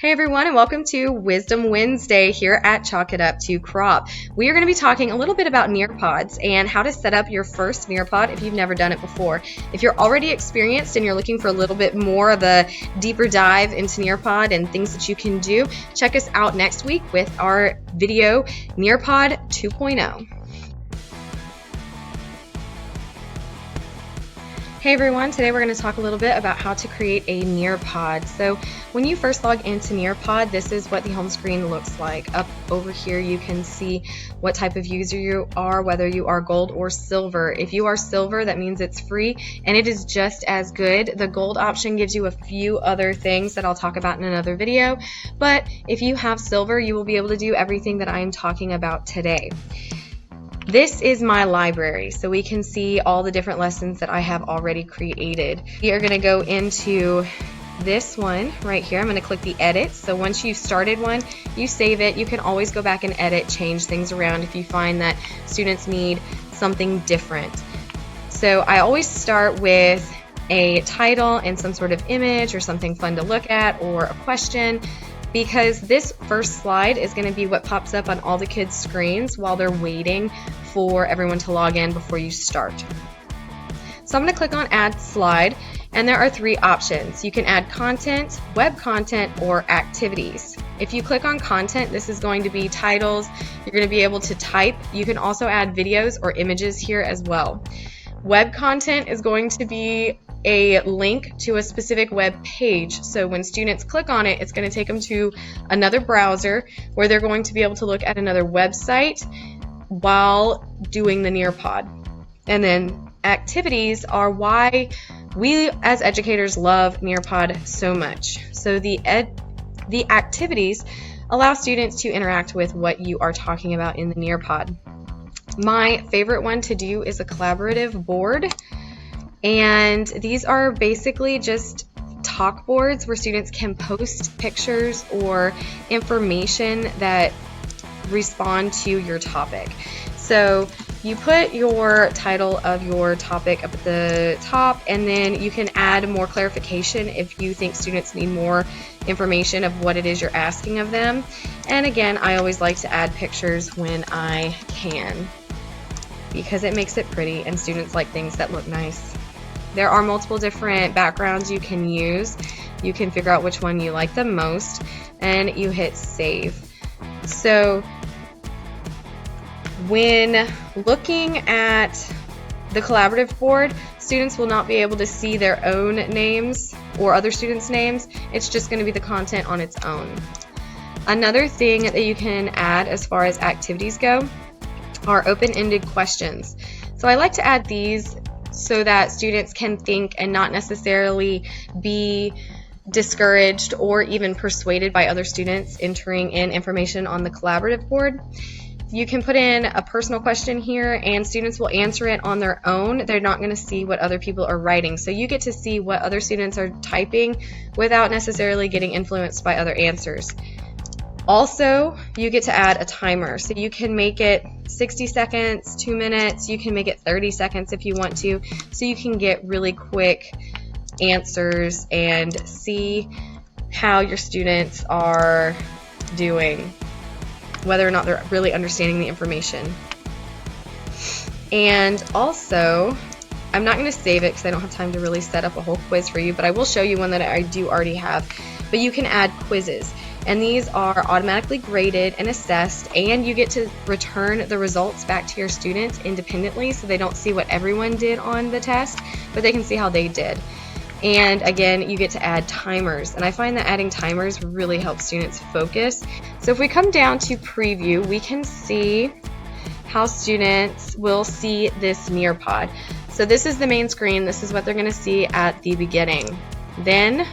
Hey everyone, and welcome to Wisdom Wednesday here at Chalk It Up to Crop. We are going to be talking a little bit about Nearpods and how to set up your first Nearpod if you've never done it before. If you're already experienced and you're looking for a little bit more of a deeper dive into Nearpod and things that you can do, check us out next week with our video Nearpod 2.0. Hey everyone, today we're going to talk a little bit about how to create a Nearpod. So when you first log into Nearpod, this is what the home screen looks like. Up over here you can see what type of user you are, whether you are gold or silver. If you are silver, that means it's free and it is just as good. The gold option gives you a few other things that I'll talk about in another video, but if you have silver, you will be able to do everything that I am talking about today. This is my library, so we can see all the different lessons that I have already created. We are going to go into this one right here. I'm going to click the edit. So once you've started one, you save it. You can always go back and edit, change things around if you find that students need something different. So I always start with a title and some sort of image or something fun to look at or a question, because this first slide is going to be what pops up on all the kids' screens while they're waiting for everyone to log in before you start. So I'm going to click on Add Slide, and there are three options. You can add content, web content, or activities. If you click on content, this is going to be titles. You're going to be able to type. You can also add videos or images here as well. Web content is going to be a link to a specific web page. So when students click on it, it's going to take them to another browser where they're going to be able to look at another website while doing the Nearpod. And then activities are why we as educators love Nearpod so much. So the activities allow students to interact with what you are talking about in the Nearpod. My favorite one to do is a collaborative board. And these are basically just talk boards where students can post pictures or information that respond to your topic. So you put your title of your topic up at the top, and then you can add more clarification if you think students need more information of what it is you're asking of them. And again, I always like to add pictures when I can, because it makes it pretty and students like things that look nice. There are multiple different backgrounds you can use. You can figure out which one you like the most and you hit save. So when looking at the collaborative board, students will not be able to see their own names or other students' names. It's just going to be the content on its own. Another thing that you can add as far as activities go are open-ended questions. So I like to add these so that students can think and not necessarily be discouraged or even persuaded by other students entering in information on the collaborative board. You can put in a personal question here and students will answer it on their own. They're not going to see what other people are writing. So you get to see what other students are typing without necessarily getting influenced by other answers. Also, you get to add a timer. So you can make it 60 seconds, 2 minutes, you can make it 30 seconds if you want to, so you can get really quick answers and see how your students are doing, whether or not they're really understanding the information. And also, I'm not going to save it because I don't have time to really set up a whole quiz for you, but I will show you one that I do already have. But you can add quizzes. And these are automatically graded and assessed, and you get to return the results back to your students independently so they don't see what everyone did on the test, but they can see how they did. And again, you get to add timers, and I find that adding timers really helps students focus. So if we come down to preview, we can see how students will see this Nearpod. So this is the main screen. This is what they're going to see at the beginning. Then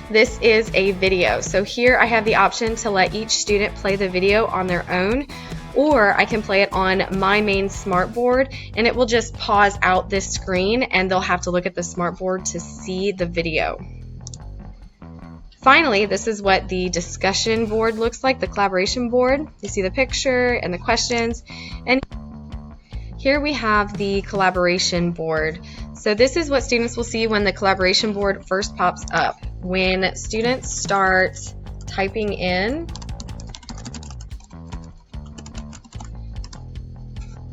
this is a video. So here I have the option to let each student play the video on their own, or I can play it on my main smartboard and it will just pause out this screen and they'll have to look at the smartboard to see the video. Finally, this is what the discussion board looks like, the collaboration board. You see the picture and the questions, and Here we have the collaboration board. So this is what students will see when the collaboration board first pops up. When students start typing in,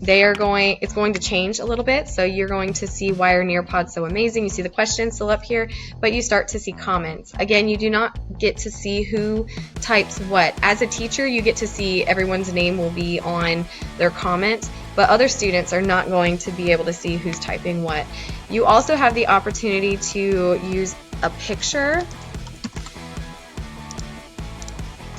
it's going to change a little bit. So you're going to see why are Nearpod so amazing. You see the questions still up here, but you start to see comments. Again, you do not get to see who types what. As a teacher, you get to see everyone's name will be on their comment, but other students are not going to be able to see who's typing what. You also have the opportunity to use a picture,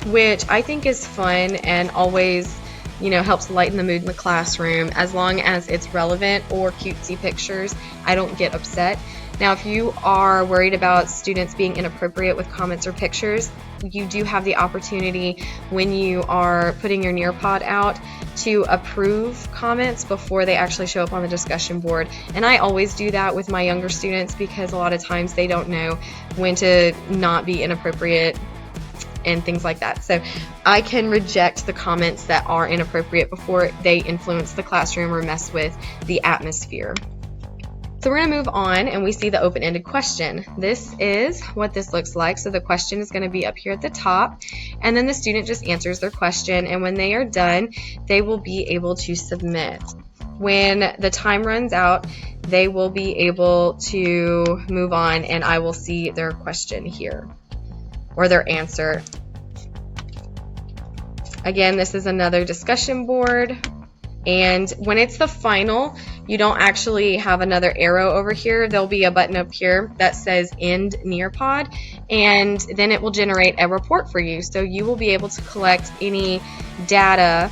which I think is fun and always, you know, helps lighten the mood in the classroom. As long as it's relevant or cutesy pictures, I don't get upset. Now, if you are worried about students being inappropriate with comments or pictures, you do have the opportunity when you are putting your Nearpod out to approve comments before they actually show up on the discussion board. And I always do that with my younger students because a lot of times they don't know when to not be inappropriate and things like that. So I can reject the comments that are inappropriate before they influence the classroom or mess with the atmosphere. So we're going to move on, and we see the open-ended question. This is what this looks like. So the question is going to be up here at the top, and then the student just answers their question, and when they are done, they will be able to submit. When the time runs out, they will be able to move on, and I will see their question here, or their answer. Again, this is another discussion board, and when it's the final, you don't actually have another arrow over here. There'll be a button up here that says End Nearpod, and then it will generate a report for you. So you will be able to collect any data,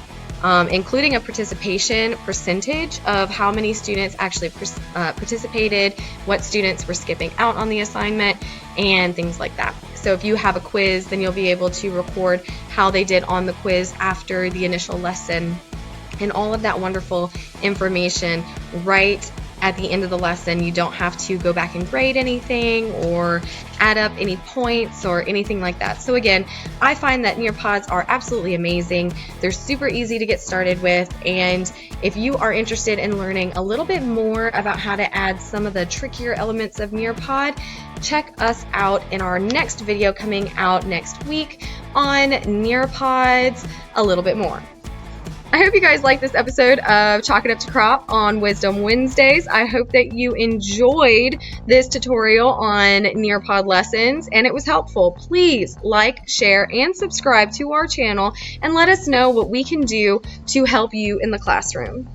including a participation percentage of how many students actually participated, what students were skipping out on the assignment, and things like that. So if you have a quiz, then you'll be able to record how they did on the quiz after the initial lesson, and all of that wonderful information right at the end of the lesson. You don't have to go back and grade anything or add up any points or anything like that. So again, I find that Nearpods are absolutely amazing. They're super easy to get started with, and if you are interested in learning a little bit more about how to add some of the trickier elements of Nearpod, check us out in our next video coming out next week on Nearpods a little bit more. I hope you guys liked this episode of Chalk It Up to Crop on Wisdom Wednesdays. I hope that you enjoyed this tutorial on Nearpod lessons and it was helpful. Please like, share, and subscribe to our channel and let us know what we can do to help you in the classroom.